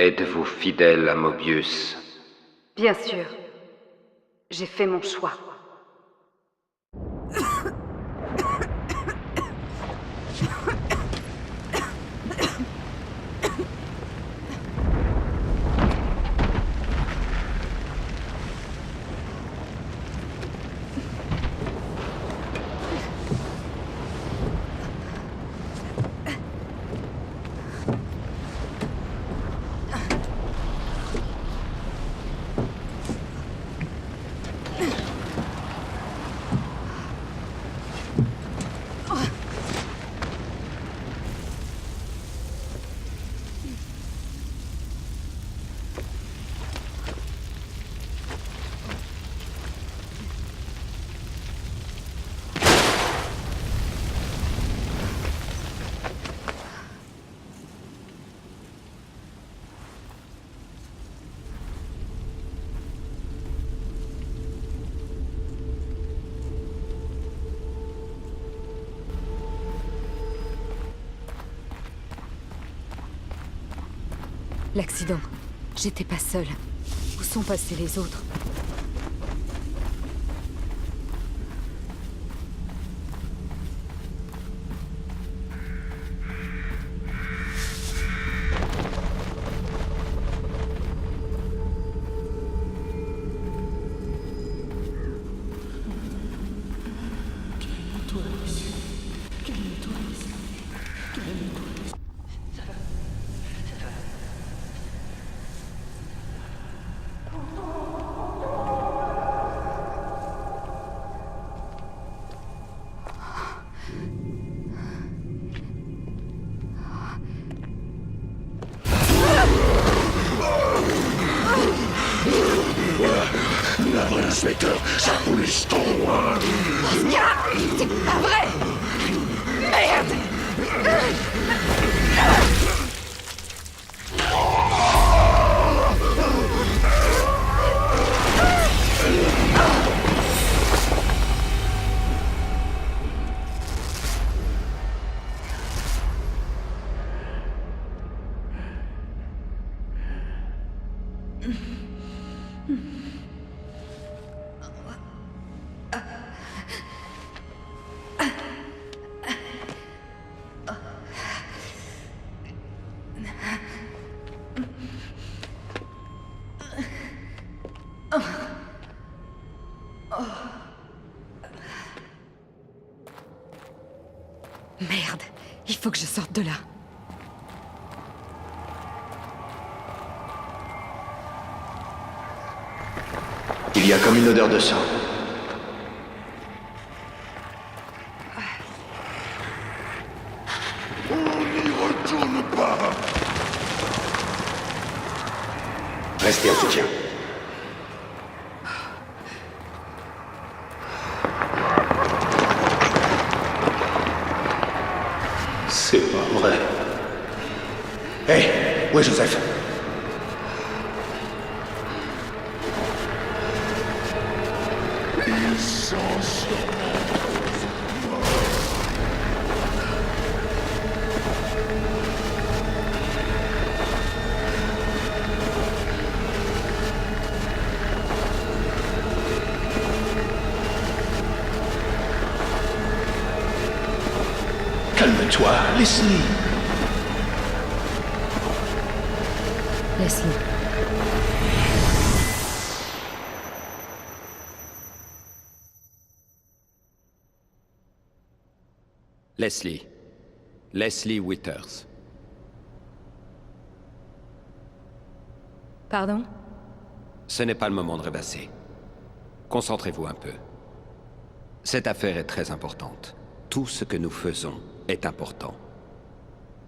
Êtes-vous fidèle à Mobius? Bien sûr. J'ai fait mon choix. L'accident. J'étais pas seule. Où sont passés les autres? Inspecteur, ça pousse trop loin. Oscar! C'est pas vrai! Merde! Merde, il faut que je sorte de là. Il y a comme une odeur de sang. On n'y retourne pas. Restez en soutien. C'est pas vrai. Hé, où est Joseph? Ils sont Calme-toi, Leslie. Leslie. Leslie. Leslie Withers. Pardon? Ce n'est pas le moment de rêvasser. Concentrez-vous un peu. Cette affaire est très importante. Tout ce que nous faisons est important.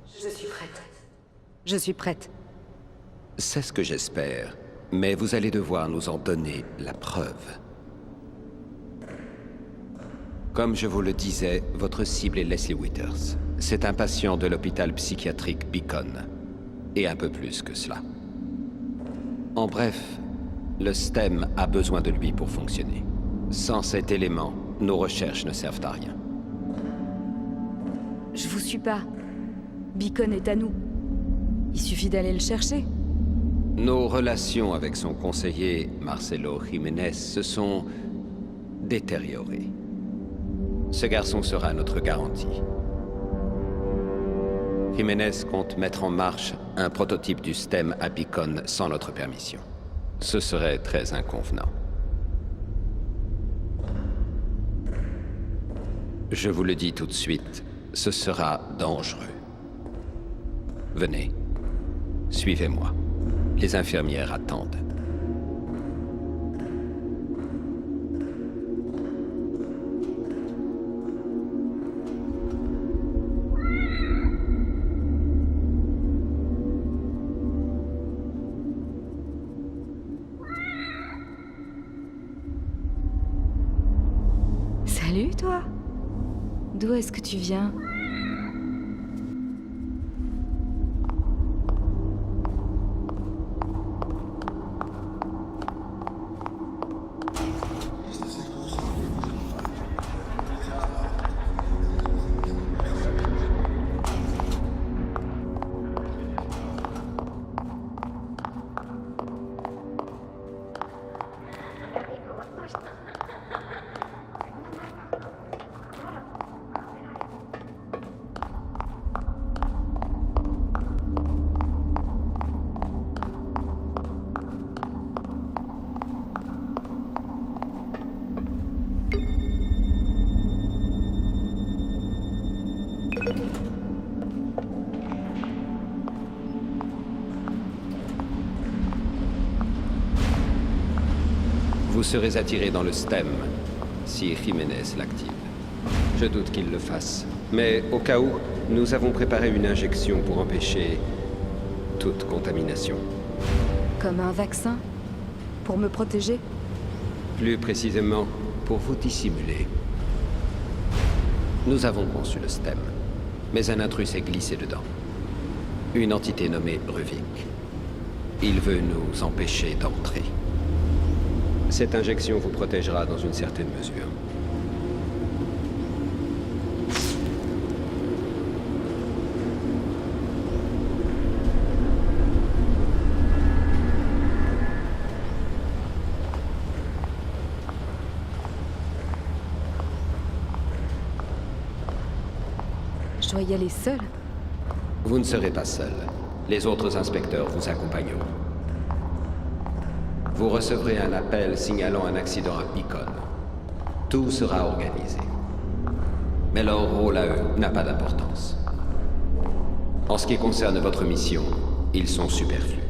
Je suis prête. Je suis prête. C'est ce que j'espère, mais vous allez devoir nous en donner la preuve. Comme je vous le disais, votre cible est Leslie Withers. C'est un patient de l'hôpital psychiatrique Beacon. Et un peu plus que cela. En bref, le STEM a besoin de lui pour fonctionner. Sans cet élément, nos recherches ne servent à rien. Je vous suis pas. Beacon est à nous. Il suffit d'aller le chercher. Nos relations avec son conseiller, Marcelo Jiménez, se sont détériorées. Ce garçon sera notre garantie. Jiménez compte mettre en marche un prototype du STEM à Beacon sans notre permission. Ce serait très inconvenant. Je vous le dis tout de suite, ce sera dangereux. Venez, suivez-moi. Les infirmières attendent. Salut, toi. D'où est-ce que tu viens? Vous serez attiré dans le STEM si Jiménez l'active. Je doute qu'il le fasse. Mais au cas où, nous avons préparé une injection pour empêcher toute contamination. Comme un vaccin? Pour me protéger? Plus précisément, pour vous dissimuler. Nous avons conçu le STEM, mais un intrus s'est glissé dedans. Une entité nommée Ruvik. Il veut nous empêcher d'entrer. Cette injection vous protégera dans une certaine mesure. Je dois y aller seule? Vous ne serez pas seul. Les autres inspecteurs vous accompagneront. Vous recevrez un appel signalant un accident à Beacon. Tout sera organisé. Mais leur rôle à eux n'a pas d'importance. En ce qui concerne votre mission, ils sont superflus.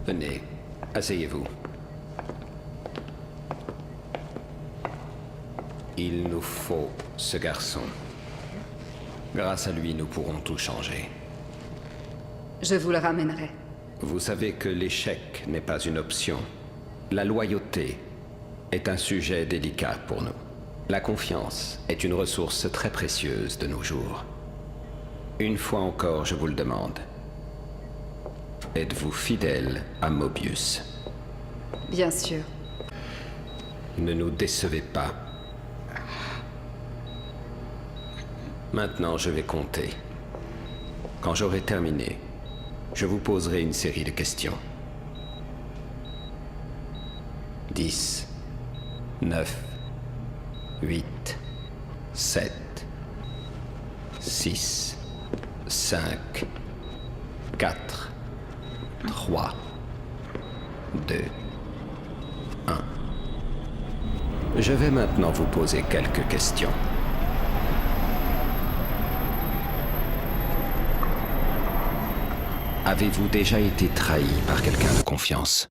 Venez, asseyez-vous. Il nous faut ce garçon. Grâce à lui, nous pourrons tout changer. Je vous le ramènerai. Vous savez que l'échec n'est pas une option. La loyauté est un sujet délicat pour nous. La confiance est une ressource très précieuse de nos jours. Une fois encore, je vous le demande. Êtes-vous fidèle à Mobius? Bien sûr. Ne nous décevez pas. Maintenant, je vais compter. Quand j'aurai terminé, je vous poserai une série de questions. 10, 9, 8, 7, 6, 5, 4, 3, 2, 1. Je vais maintenant vous poser quelques questions. Avez-vous déjà été trahi par quelqu'un de confiance?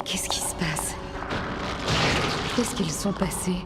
qu'est-ce qui se passe? Qu'est-ce qu'ils sont passés?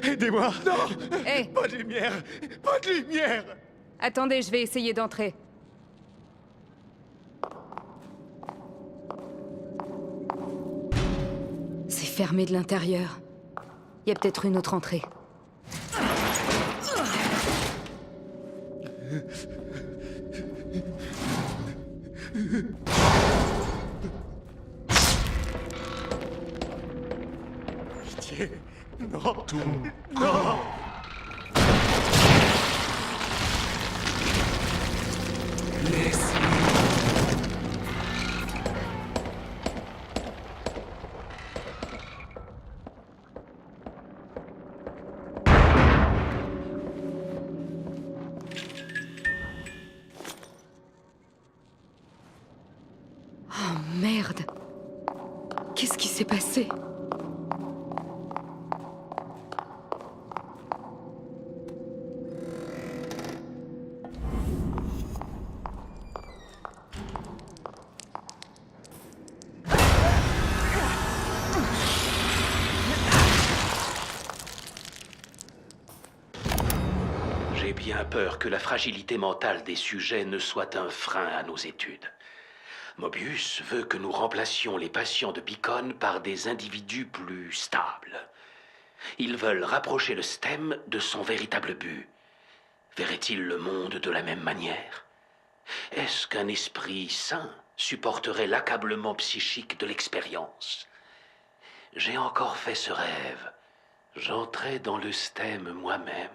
Aidez-moi! Non! Hé! Pas de lumière! Pas de lumière! Attendez, je vais essayer d'entrer. C'est fermé de l'intérieur. Il y a peut-être une autre entrée. Pitié! Non! Non! Oh merde! Qu'est-ce qui s'est passé? J'ai bien peur que la fragilité mentale des sujets ne soit un frein à nos études. Mobius veut que nous remplacions les patients de Beacon par des individus plus stables. Ils veulent rapprocher le STEM de son véritable but. Verrait-il le monde de la même manière? Est-ce qu'un esprit sain supporterait l'accablement psychique de l'expérience? J'ai encore fait ce rêve. J'entrais dans le STEM moi-même.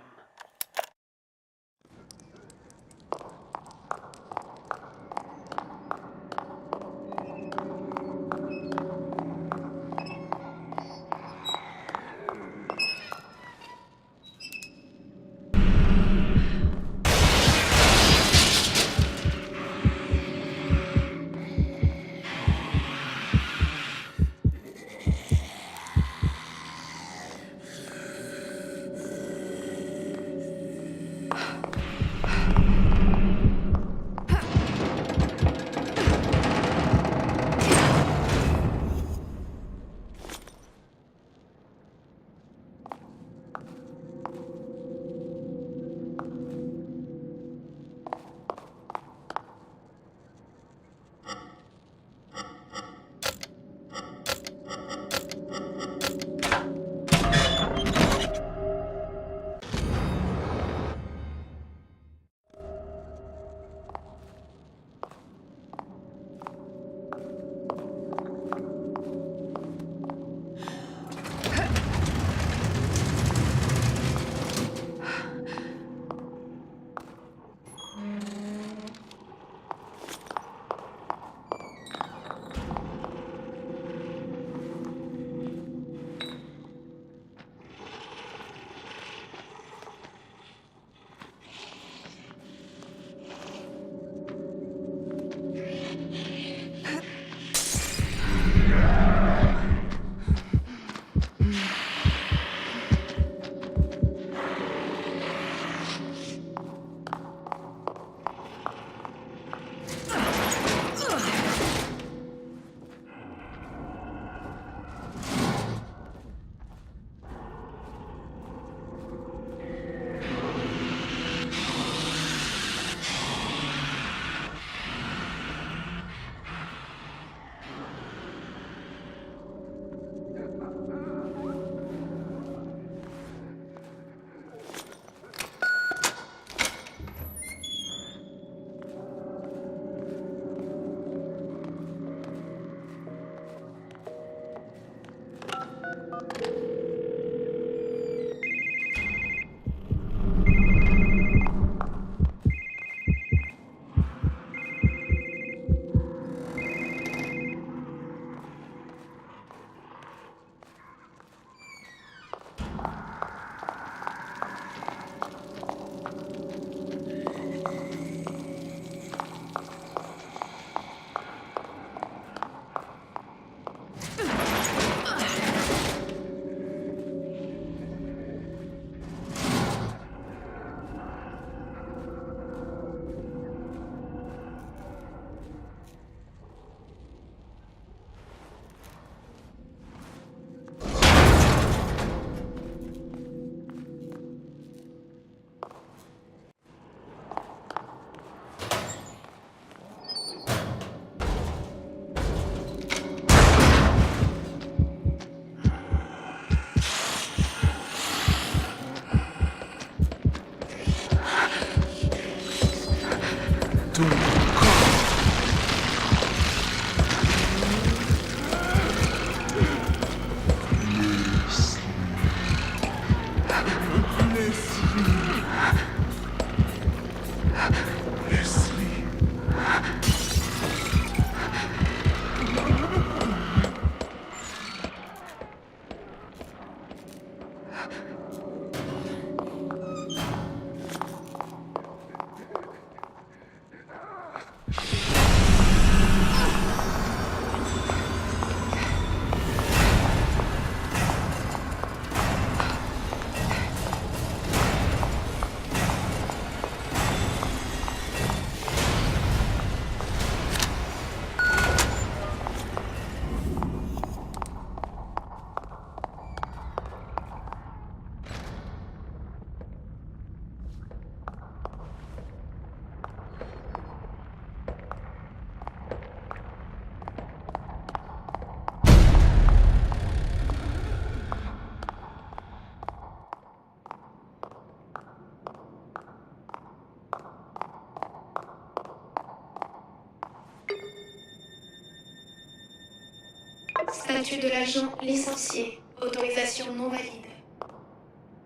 Statut de l'agent licencié. Autorisation non valide.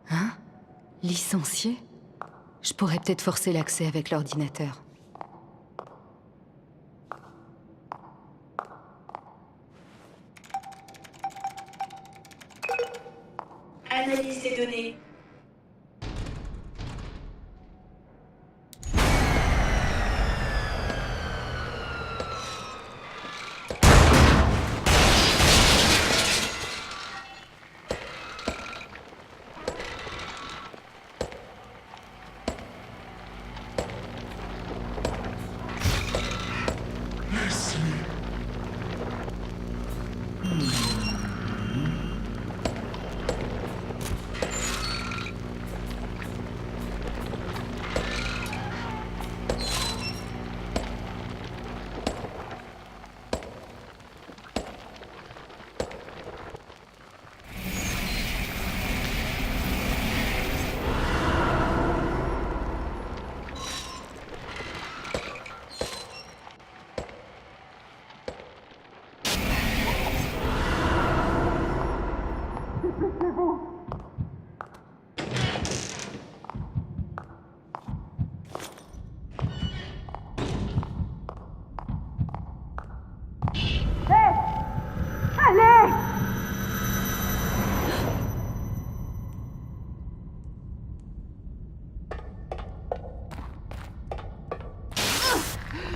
Hein? Licencié? Je pourrais peut-être forcer l'accès avec l'ordinateur. Analyse des données.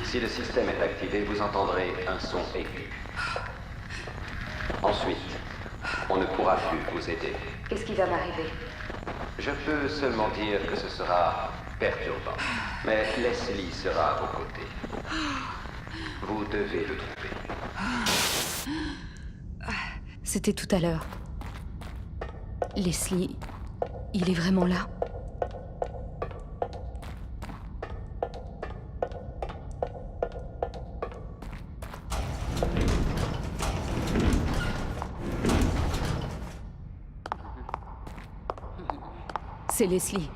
Si le système est activé, vous entendrez un son aigu. Ensuite, on ne pourra plus vous aider. Qu'est-ce qui va m'arriver? Je peux seulement dire que ce sera perturbant. Mais Leslie sera à vos côtés. Vous devez le trouver. C'était tout à l'heure. Leslie, il est vraiment là? C'est Leslie.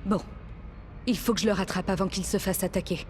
Bon. Il faut que je le rattrape avant qu'il se fasse attaquer.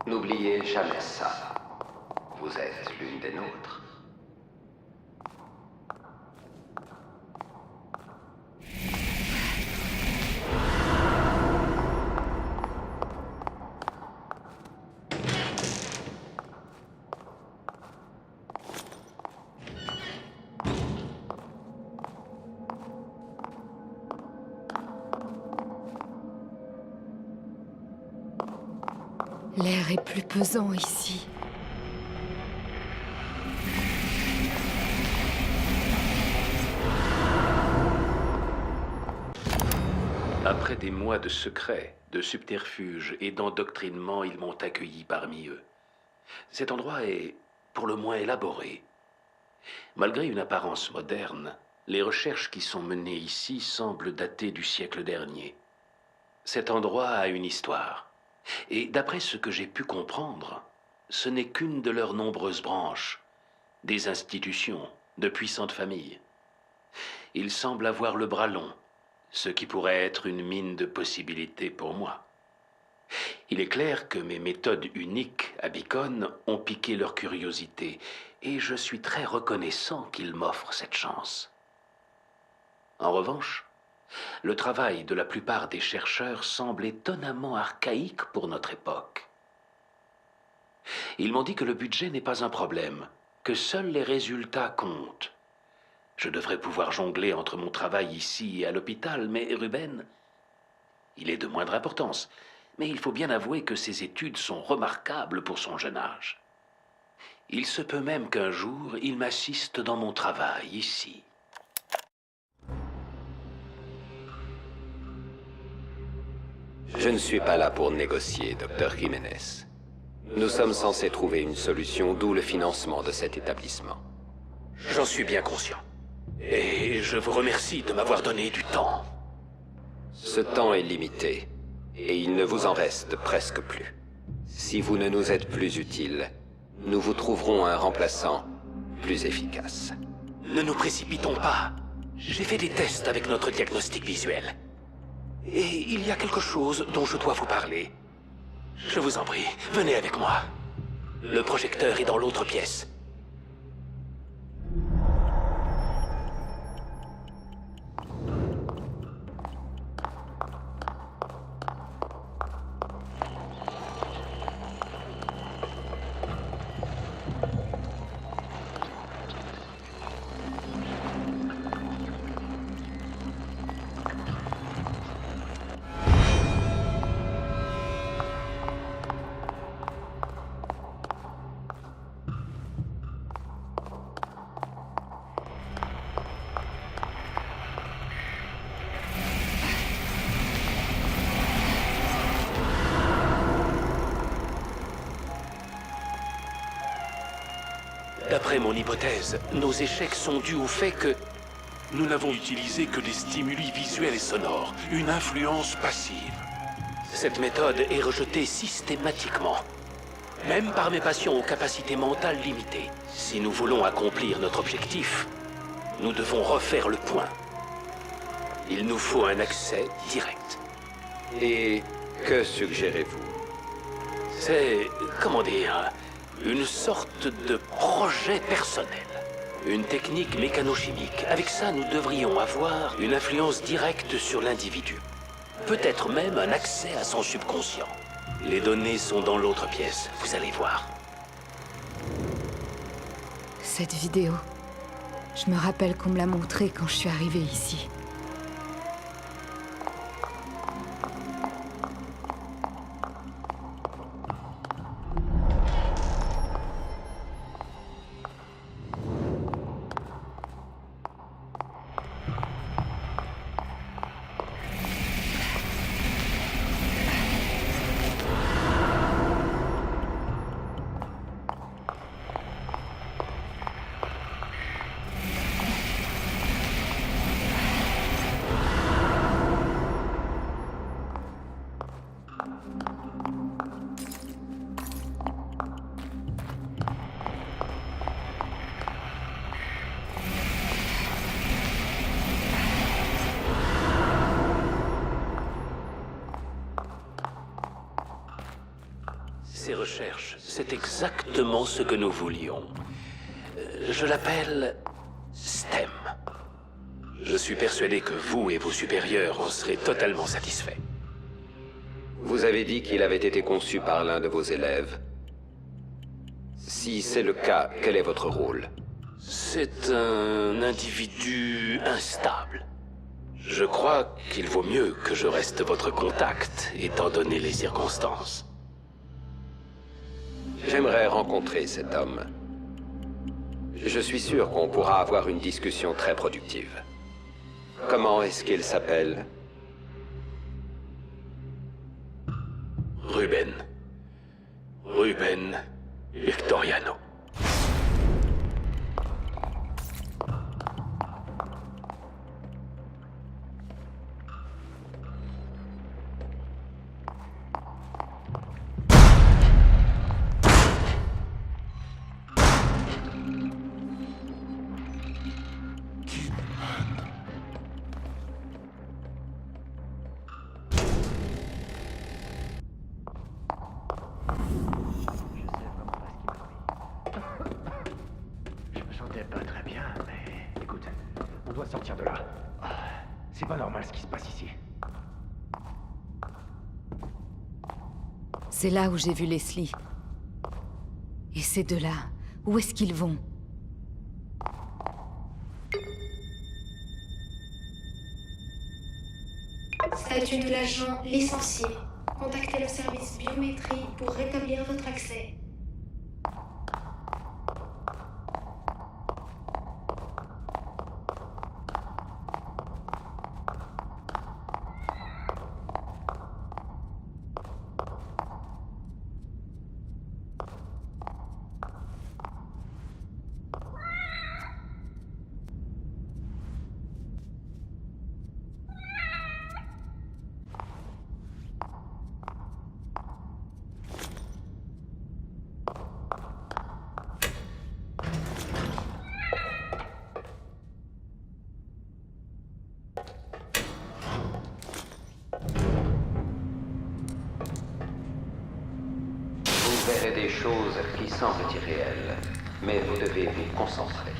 N'oubliez jamais ça. Vous êtes l'une des nôtres. L'air est plus pesant ici. Après des mois de secrets, de subterfuges et d'endoctrinement, ils m'ont accueilli parmi eux. Cet endroit est pour le moins élaboré. Malgré une apparence moderne, les recherches qui sont menées ici semblent dater du siècle dernier. Cet endroit a une histoire. Et d'après ce que j'ai pu comprendre, ce n'est qu'une de leurs nombreuses branches, des institutions, de puissantes familles. Il semble avoir le bras long, ce qui pourrait être une mine de possibilités pour moi. Il est clair que mes méthodes uniques à Beacon ont piqué leur curiosité, et je suis très reconnaissant qu'ils m'offrent cette chance. En revanche, le travail de la plupart des chercheurs semble étonnamment archaïque pour notre époque. Ils m'ont dit que le budget n'est pas un problème, que seuls les résultats comptent. Je devrais pouvoir jongler entre mon travail ici et à l'hôpital, mais Ruben, il est de moindre importance. Mais il faut bien avouer que ses études sont remarquables pour son jeune âge. Il se peut même qu'un jour, il m'assiste dans mon travail ici. Je ne suis pas là pour négocier, Dr. Jiménez. Nous sommes censés trouver une solution, d'où le financement de cet établissement. J'en suis bien conscient. Et je vous remercie de m'avoir donné du temps. Ce temps est limité, et il ne vous en reste presque plus. Si vous ne nous êtes plus utile, nous vous trouverons un remplaçant plus efficace. Ne nous précipitons pas. J'ai fait des tests avec notre diagnostic visuel. Et il y a quelque chose dont je dois vous parler. Je vous en prie, venez avec moi. Le projecteur est dans l'autre pièce. D'après mon hypothèse, nos échecs sont dus au fait que nous n'avons utilisé que des stimuli visuels et sonores, une influence passive. Cette méthode est rejetée systématiquement, même par mes patients aux capacités mentales limitées. Si nous voulons accomplir notre objectif, nous devons refaire le point. Il nous faut un accès direct. Et que suggérez-vous? C'est, comment dire, une sorte de projet personnel. Une technique mécanochimique. Avec ça, nous devrions avoir une influence directe sur l'individu. Peut-être même un accès à son subconscient. Les données sont dans l'autre pièce, vous allez voir. Cette vidéo, je me rappelle qu'on me l'a montrée quand je suis arrivée ici. ces recherches. C'est exactement ce que nous voulions. Je l'appelle STEM. Je suis persuadé que vous et vos supérieurs en serez totalement satisfaits. Vous avez dit qu'il avait été conçu par l'un de vos élèves. Si c'est le cas, quel est votre rôle? C'est un individu instable. Je crois qu'il vaut mieux que je reste votre contact, étant donné les circonstances. J'aimerais rencontrer cet homme. Je suis sûr qu'on pourra avoir une discussion très productive. Comment est-ce qu'il s'appelle? Ruben. Ruben Victoriano. Je me sentais pas très bien, mais... Écoute, on doit sortir de là. C'est pas normal ce qui se passe ici. C'est là où j'ai vu Leslie. Et ces deux-là, où est-ce qu'ils vont? Statut de l'agent licencié. Contactez le service biométrie pour rétablir votre accès. Vous verrez des choses qui semblent irréelles, mais vous devez vous concentrer.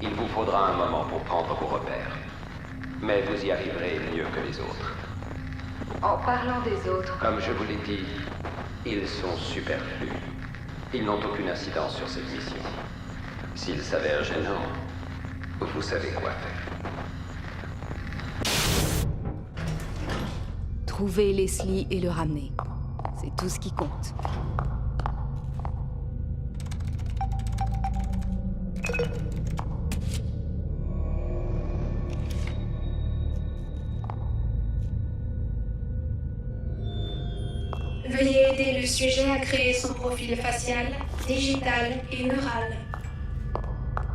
Il vous faudra un moment pour prendre vos repères, mais vous y arriverez mieux que les autres. En parlant des autres, Comme je vous l'ai dit, ils sont superflus. Ils n'ont aucune incidence sur cette mission. S'ils s'avèrent gênants, vous savez quoi faire. Trouver Leslie et le ramener. C'est tout ce qui compte. Veuillez aider le sujet à créer son profil facial, digital et neural.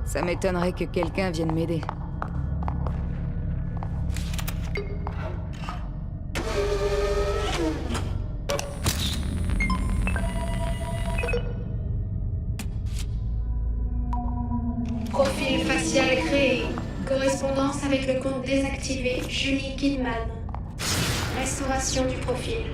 Ça m'étonnerait que quelqu'un vienne m'aider. Profil facial créé. Correspondance avec le compte désactivé Julie Kidman. Restauration du profil.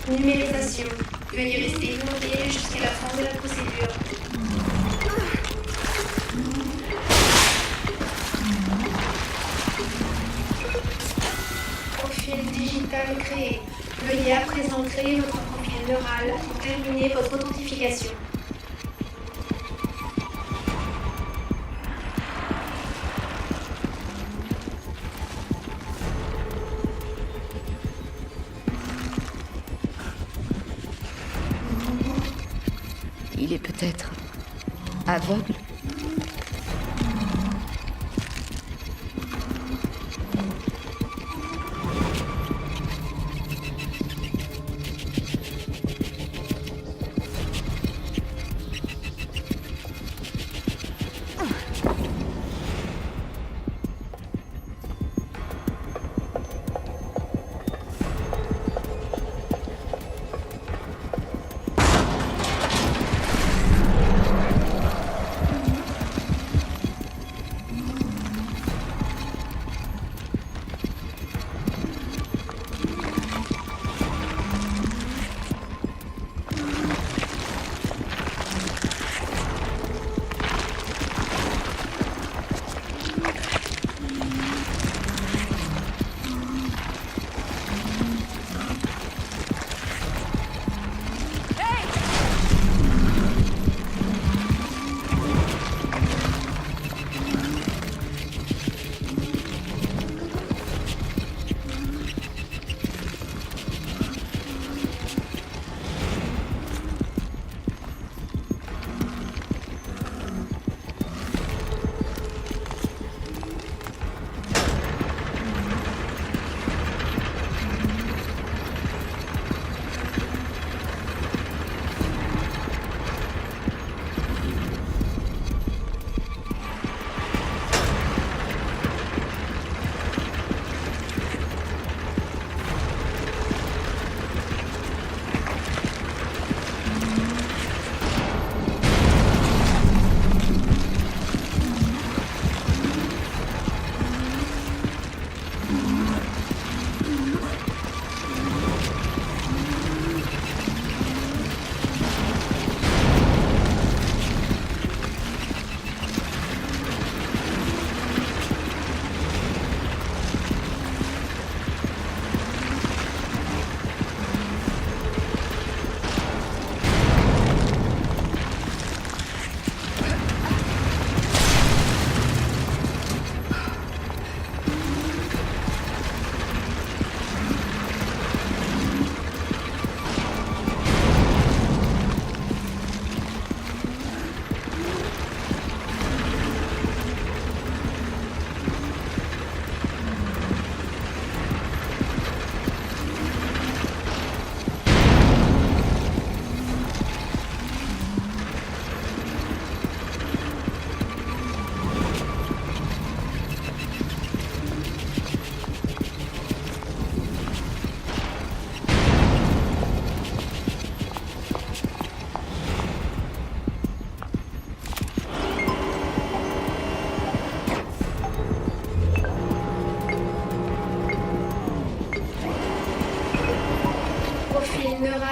Numérisation. Veuillez rester immobile jusqu'à la fin de la procédure. Profil digital créé. Veuillez à présent créer votre profil neural pour terminer votre authentification. Il est peut-être aveugle.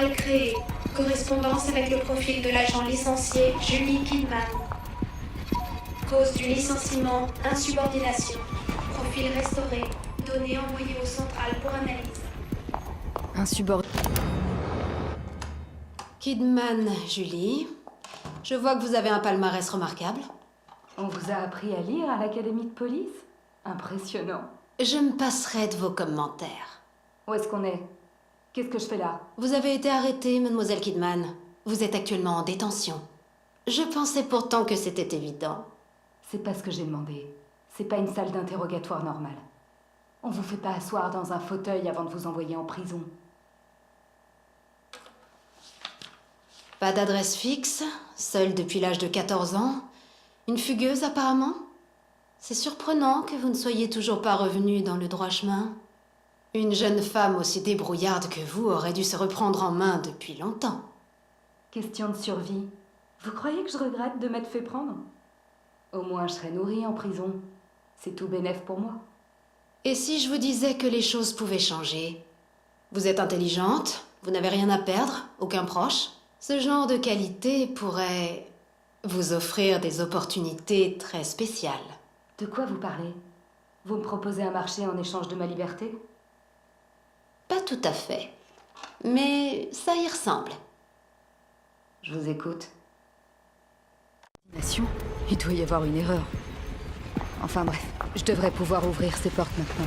centrale créée. Correspondance avec le profil de l'agent licencié Julie Kidman. Cause du licenciement, insubordination. Profil restauré. Données envoyées au central pour analyse. Kidman, Julie. Je vois que vous avez un palmarès remarquable. On vous a appris à lire à l'académie de police? Impressionnant. Je me passerai de vos commentaires. Où est-ce qu'on est? Qu'est-ce que je fais là? Vous avez été arrêtée, mademoiselle Kidman. Vous êtes actuellement en détention. Je pensais pourtant que c'était évident. C'est pas ce que j'ai demandé. C'est pas une salle d'interrogatoire normale. On vous fait pas asseoir dans un fauteuil avant de vous envoyer en prison. Pas d'adresse fixe, seule depuis l'âge de 14 ans. Une fugueuse apparemment. C'est surprenant que vous ne soyez toujours pas revenu dans le droit chemin. Une jeune femme aussi débrouillarde que vous aurait dû se reprendre en main depuis longtemps. Question de survie. Vous croyez que je regrette de m'être fait prendre? Au moins je serai nourrie en prison. C'est tout bénef pour moi. Et si je vous disais que les choses pouvaient changer? Vous êtes intelligente, vous n'avez rien à perdre, aucun proche. Ce genre de qualité pourrait vous offrir des opportunités très spéciales. De quoi vous parlez? Vous me proposez un marché en échange de ma liberté? Pas tout à fait, mais ça y ressemble. Je vous écoute. Il doit y avoir une erreur. Enfin bref, je devrais pouvoir ouvrir ces portes maintenant.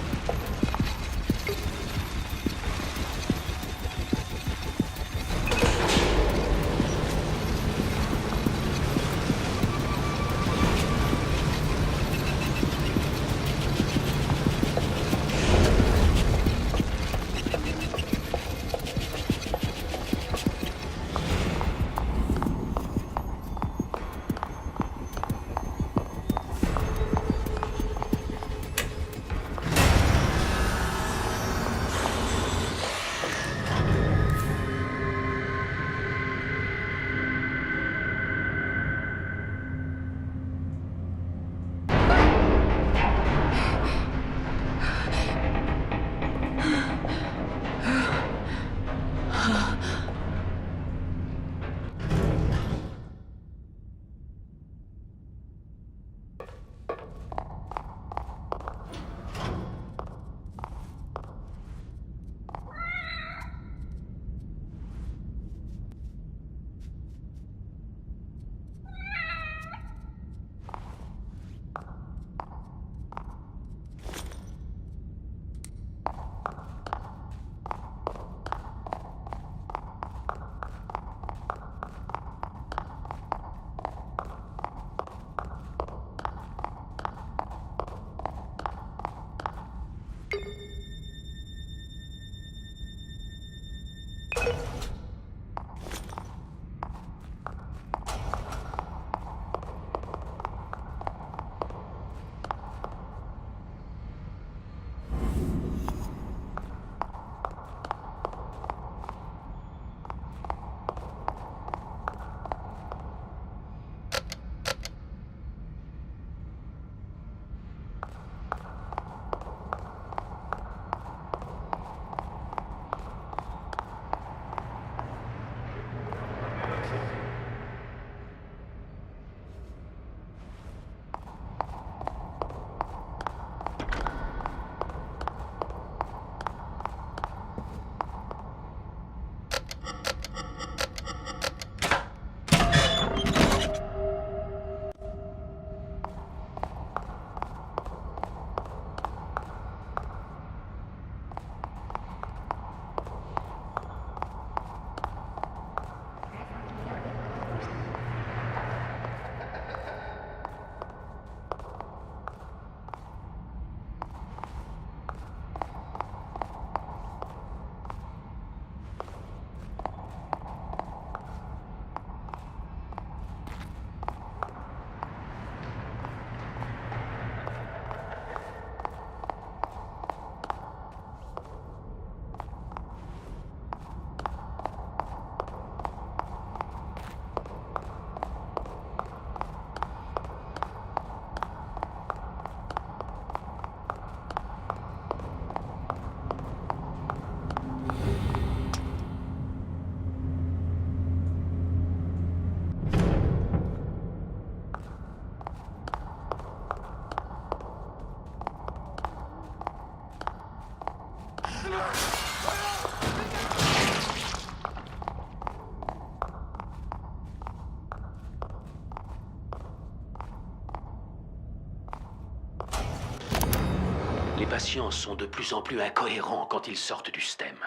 patients sont de plus en plus incohérents quand ils sortent du STEM.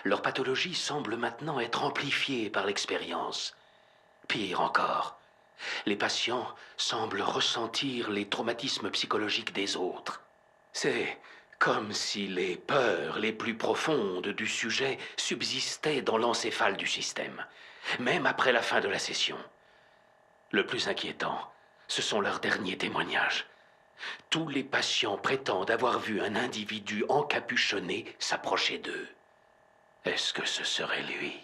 Leur pathologie semble maintenant être amplifiée par l'expérience. Pire encore, les patients semblent ressentir les traumatismes psychologiques des autres. C'est comme si les peurs les plus profondes du sujet subsistaient dans l'encéphale du système, même après la fin de la session. Le plus inquiétant, ce sont leurs derniers témoignages. Tous les patients prétendent avoir vu un individu encapuchonné s'approcher d'eux. Est-ce que ce serait lui?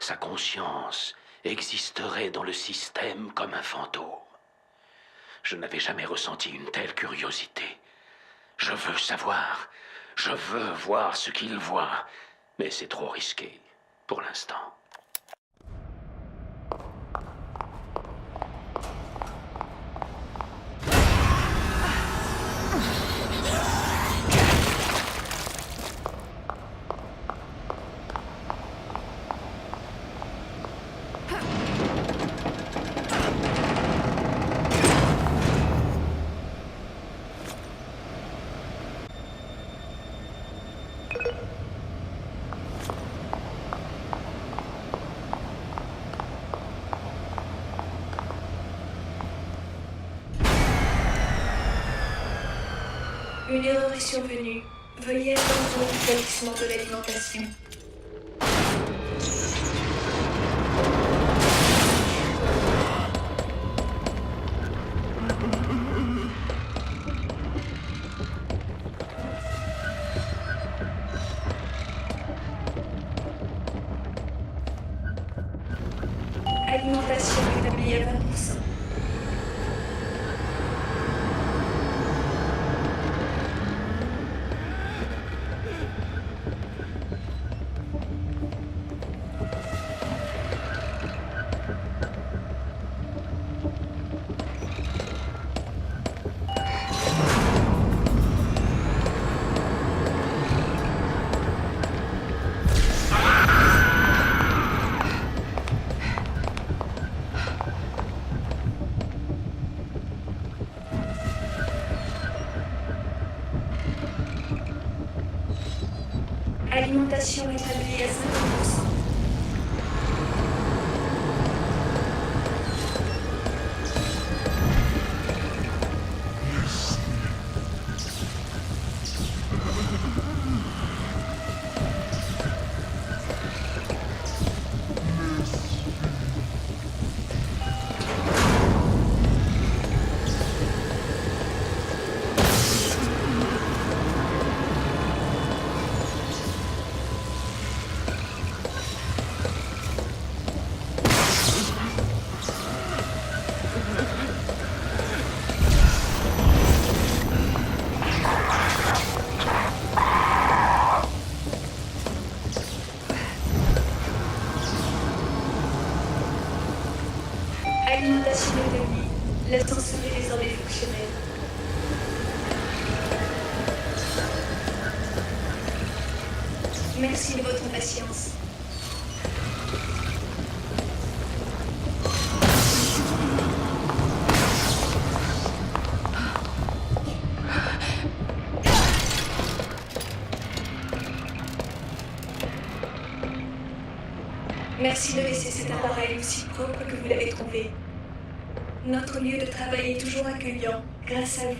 Sa conscience existerait dans le système comme un fantôme. Je n'avais jamais ressenti une telle curiosité. Je veux savoir. Je veux voir ce qu'il voit. Mais c'est trop risqué, pour l'instant. Une erreur est survenue. Veuillez attendre le rétablissement de l'alimentation. Alimentation établie à 20%. Alimentation établie à 50%. Alimentation établie. L'ascenseur est désormais fonctionnel. Merci de votre patience. Merci de laisser cet appareil aussi propre que vous l'avez trouvé. Notre lieu de travail est toujours accueillant, grâce à vous.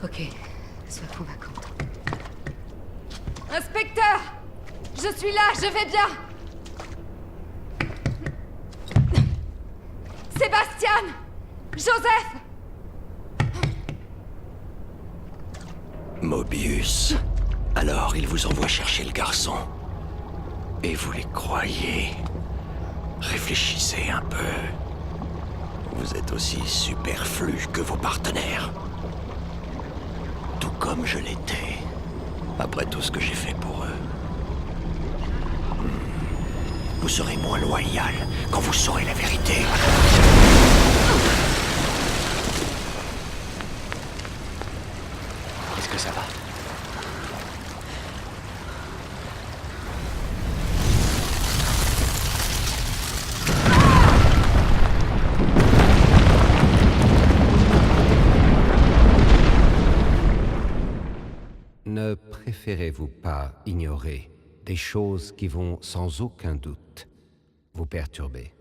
Ok, sois convaincante. Inspecteur! Je suis là, je vais bien. Sébastien! Joseph! Mobius. Alors, il vous envoie chercher le garçon. Et vous les croyez. Réfléchissez un peu. Vous êtes aussi superflu que vos partenaires. Tout comme je l'étais. Après tout ce que j'ai fait pour eux. Vous serez moins loyal quand vous saurez la vérité. Est-ce que ça va? Ne préférez-vous pas ignorer des choses qui vont sans aucun doute vous perturber?